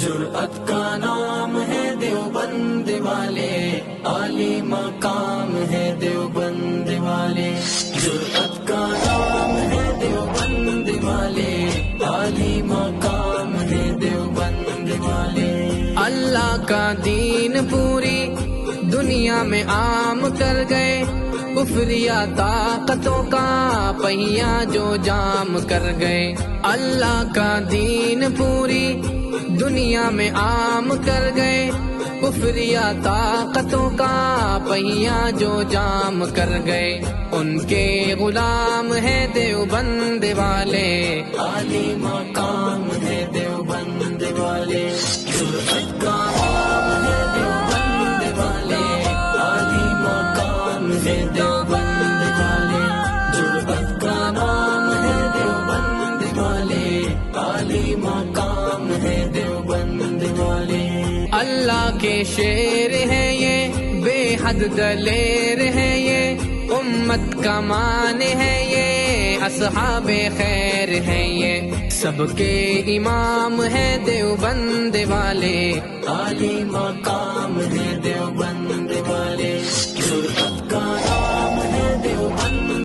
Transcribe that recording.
جرأت کا نام ہے دیوبند والے، عالی مقام ہے دیوبند والے، جرأت کا نام ہے دیوبند والے، عالی مقام ہے دیوبند والے۔ اللہ کا دین پوری دنیا میں عام کر گئے، کفریہ طاقتوں کا پہیا جو جام کر گئے۔ اللہ کا دین پوری دنیا میں عام کر گئے، کفریہ طاقتوں کا پہیا جو جام کر گئے۔ ان کے غلام ہے دیوبند والے، عالی مقام ہے دیوبند والے، جرأت کا نام ہے دیوبند والے، عالی مقام ہے دیوبند والے، جرأت کا نام ہے دیوبند والے، عالی مقام ہے دیوبند والے۔ اللہ کے شیر ہے یہ، بے حد دلیر ہے یہ، امت کا مان ہے یہ، اصحاب خیر ہے یہ، سب کے امام ہے دیوبند والے، عالی مقام ہے دیوبند والے، جرأت